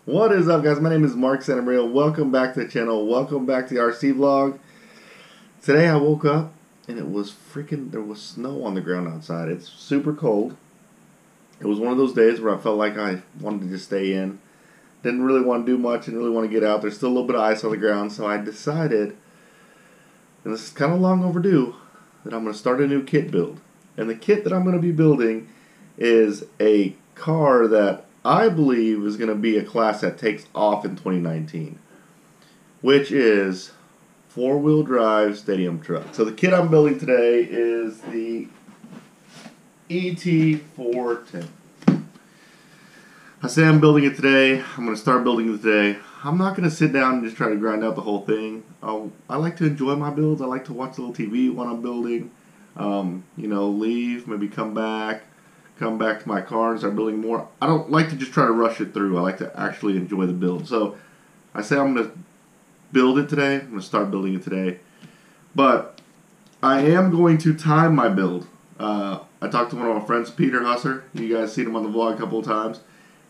What is up, guys? My name is Mark Santamaria. Welcome back to the channel. Welcome back to the RC vlog. Today I woke up and it was there was snow on the ground outside. It's super cold. It was one of those days where I felt like I wanted to just stay in. Didn't really want to do much, didn't really want to get out. There's still a little bit of ice on the ground, so I decided, and this is kind of long overdue, that I'm going to start a new kit build. And the kit that I'm going to be building is a car that I believe is going to be a class that takes off in 2019, which is four-wheel drive stadium truck. So the kit I'm building today is the ET410. I say I'm building it today. I'm going to start building it today. I'm not going to sit down and just try to grind out the whole thing. I like to enjoy my builds. I like to watch a little TV when I'm building. Leave, maybe come back to my car and start building more. I don't like to just try to rush it through. I like to actually enjoy the build. So I say I'm going to build it today. I'm going to start building it today. But I am going to time my build. I talked to one of my friends, Peter Husser. You guys seen him on the vlog a couple of times.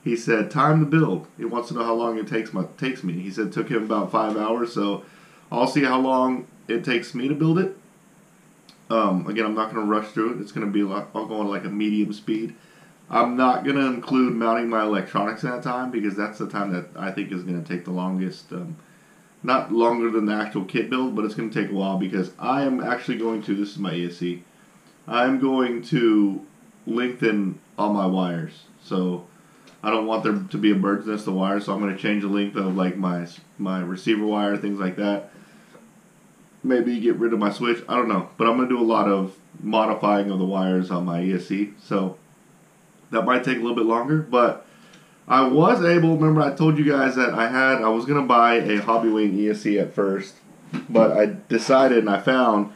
He said, time the build. He wants to know how long it takes me. He said it took him about 5 hours. So I'll see how long it takes me to build it. Again, I'm not going to rush through it. It's going to be I'll go on like a medium speed. I'm not going to include mounting my electronics in that time because that's the time that I think is going to take the longest. Not longer than the actual kit build, but it's going to take a while because I am actually going to, this is my ESC, I'm going to lengthen all my wires. So I don't want there to be a bird's nest of wires, so I'm going to change the length of like my receiver wire, things like that. Maybe get rid of my switch. I don't know. But I'm going to do a lot of modifying of the wires on my ESC. So that might take a little bit longer. But I was able, remember I told you guys that I was going to buy a Hobby Wing ESC at first. But I decided and I found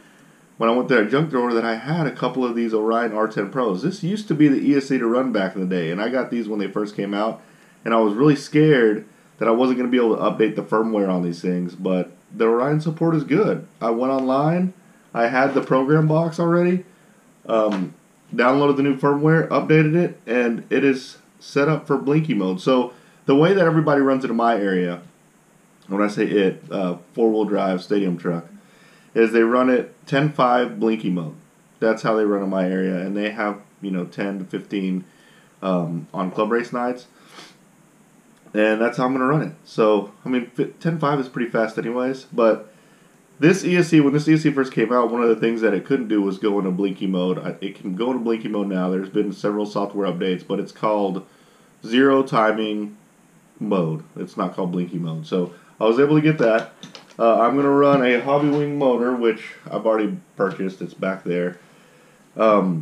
when I went there at Junk Drawer that I had a couple of these Orion R10 Pros. This used to be the ESC to run back in the day. And I got these when they first came out. And I was really scared that I wasn't going to be able to update the firmware on these things. But the Orion support is good. I went online. I had the program box already. Downloaded the new firmware, updated it, and it is set up for blinky mode. So the way that everybody runs it in my area, when I say it, four-wheel drive stadium truck, is they run it 10.5 blinky mode. That's how they run in my area, and they have 10 to 15 on club race nights. And that's how I'm going to run it. So, I mean, 10.5 is pretty fast anyways. But this ESC, when this ESC first came out, one of the things that it couldn't do was go into blinky mode. It can go into blinky mode now. There's been several software updates, but it's called zero timing mode. It's not called blinky mode. So, I was able to get that. I'm going to run a Hobby Wing motor, which I've already purchased. It's back there. I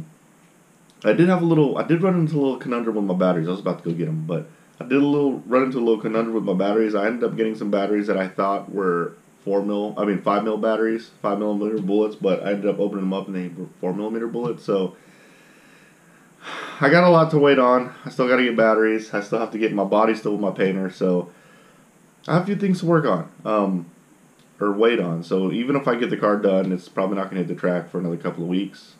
did run into a little conundrum with my batteries. I was about to go get them, but I did run into a little conundrum with my batteries. I ended up getting some batteries that I thought were 5 mil batteries, 5mm bullets, but I ended up opening them up and they were 4mm bullets. So I got a lot to wait on. I still got to get batteries. I still have to get my body still with my painter. So I have a few things to work on, or wait on. So even if I get the car done, it's probably not going to hit the track for another couple of weeks.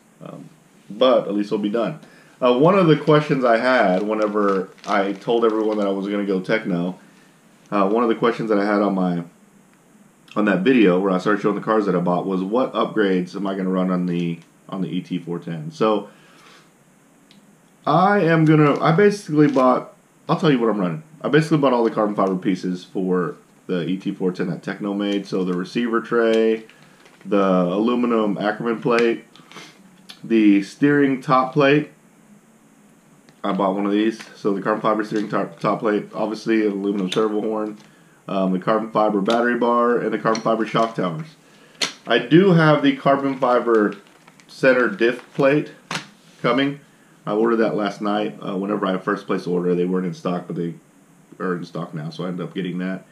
But at least it'll be done. One of the questions I had whenever I told everyone that I was going to go Tekno, one of the questions that I had on that video where I started showing the cars that I bought was, what upgrades am I going to run on the ET410? So I basically bought, I'll tell you what I'm running. I basically bought all the carbon fiber pieces for the ET410 that Tekno made. So the receiver tray, the aluminum Ackerman plate, the steering top plate. I bought one of these. So the carbon fiber steering top plate, obviously an aluminum servo horn, the carbon fiber battery bar, and the carbon fiber shock towers. I do have the carbon fiber center diff plate coming. I ordered that last night. Whenever I first placed the order, they weren't in stock, but they are in stock now, so I ended up getting that.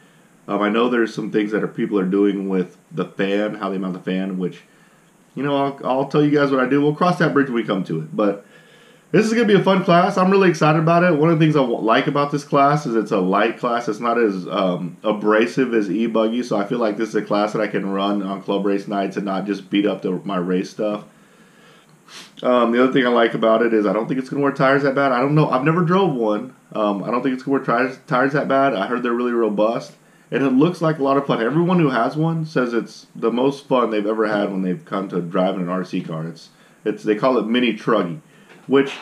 I know there's some things that people are doing with the fan, how they mount the fan, which, I'll tell you guys what I do. We'll cross that bridge when we come to it. But this is going to be a fun class. I'm really excited about it. One of the things I like about this class is it's a light class. It's not as abrasive as e-buggy, so I feel like this is a class that I can run on club race nights and not just beat up my race stuff. The other thing I like about it is I don't think it's going to wear tires that bad. I don't know. I've never drove one. I don't think it's going to wear tires that bad. I heard they're really robust. And it looks like a lot of fun. Everyone who has one says it's the most fun they've ever had when they've come to driving an RC car. They call it mini truggy, which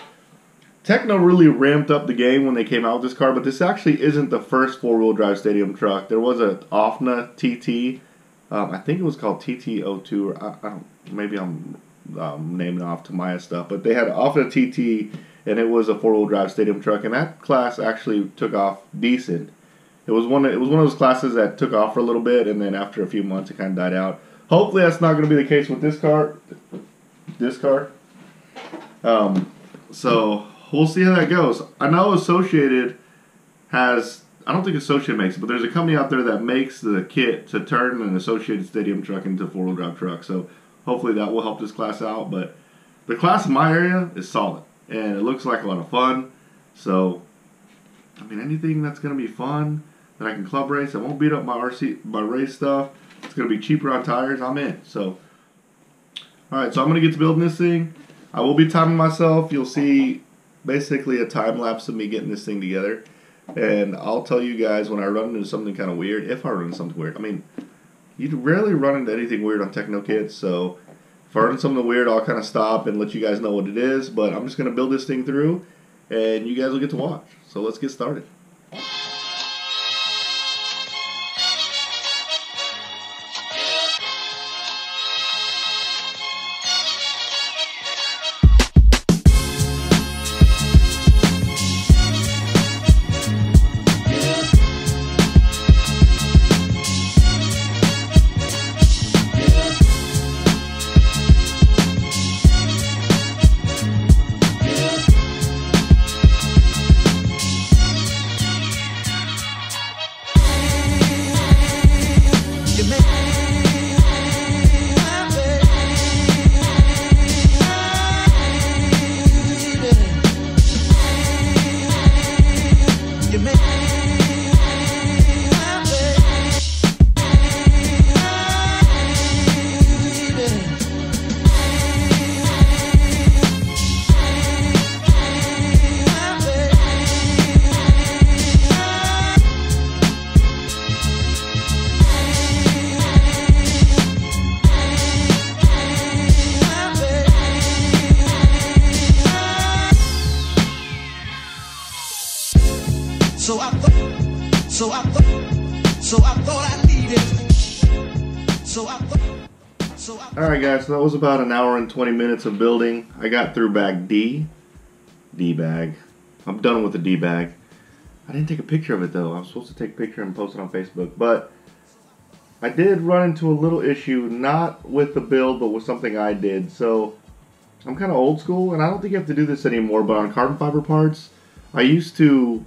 Tekno really ramped up the game when they came out with this car. But this actually isn't the first four-wheel drive stadium truck. There was a OFNA TT. I think it was called TT02. Or I don't. Maybe I'm naming off Tamiya stuff. But they had OFNA TT, and it was a four-wheel drive stadium truck. And that class actually took off decent. It was one of those classes that took off for a little bit, and then after a few months, it kind of died out. Hopefully, that's not going to be the case with this car. So we'll see how that goes. I know Associated has. I don't think Associated makes it, but there's a company out there that makes the kit to turn an Associated stadium truck into a four-wheel drive truck. So hopefully that will help this class out. But the class in my area is solid, and it looks like a lot of fun. So I mean, anything that's going to be fun that I can club race, I won't beat up my race stuff. It's going to be cheaper on tires. I'm in. So, all right. So I'm going to get to building this thing. I will be timing myself. You'll see basically a time lapse of me getting this thing together, and I'll tell you guys when I run into something kind of weird. If I run into something weird, I mean, you rarely run into anything weird on Tekno kits. So if I run into something weird, I'll kind of stop and let you guys know what it is. But I'm just going to build this thing through, and you guys will get to watch. So let's get started. Alright guys, so that was about an hour and 20 minutes of building. I got through bag D. D-bag. I'm done with the D-bag. I didn't take a picture of it though. I was supposed to take a picture and post it on Facebook. But I did run into a little issue, not with the build, but with something I did. So I'm kind of old school, and I don't think you have to do this anymore, but on carbon fiber parts, I used to,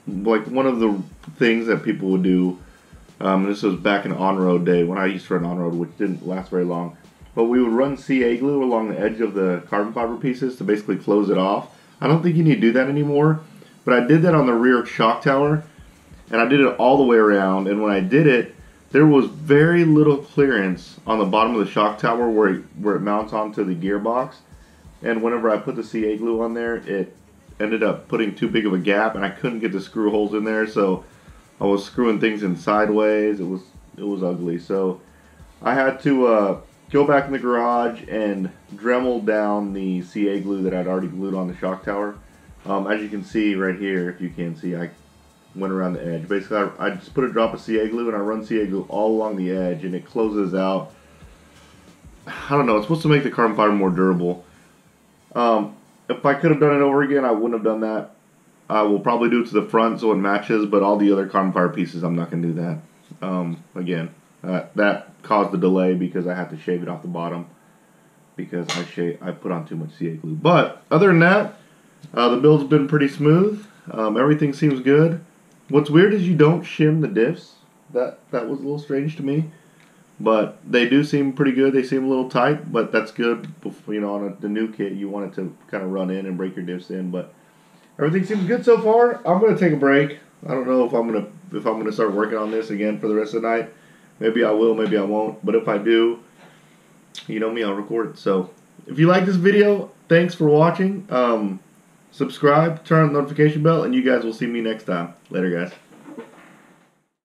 like one of the things that people would do, this was back in on-road day when I used to run on-road, which didn't last very long. But we would run CA glue along the edge of the carbon fiber pieces to basically close it off. I don't think you need to do that anymore, but I did that on the rear shock tower, and I did it all the way around. And when I did it, there was very little clearance on the bottom of the shock tower where it mounts onto the gearbox. And whenever I put the CA glue on there, it ended up putting too big of a gap, and I couldn't get the screw holes in there, so I was screwing things in sideways. It was ugly. So I had to go back in the garage and Dremel down the CA glue that I'd already glued on the shock tower. As you can see right here, if you can see, I went around the edge. Basically, I just put a drop of CA glue and I run CA glue all along the edge, and it closes out. I don't know, it's supposed to make the carbon fiber more durable. If I could have done it over again, I wouldn't have done that. I will probably do it to the front so it matches, but all the other carbon fiber pieces, I'm not going to do that. Again, that caused the delay because I had to shave it off the bottom because I put on too much CA glue. But other than that, the build's been pretty smooth. Everything seems good. What's weird is you don't shim the diffs. That was a little strange to me. But they do seem pretty good. They seem a little tight, but that's good. You know, on the new kit, you want it to kind of run in and break your diffs in. But everything seems good so far. I'm gonna take a break. I don't know if I'm gonna start working on this again for the rest of the night. Maybe I will, maybe I won't. But if I do, you know me, I'll record it. So if you like this video, thanks for watching. Subscribe, turn on the notification bell, and you guys will see me next time. Later, guys.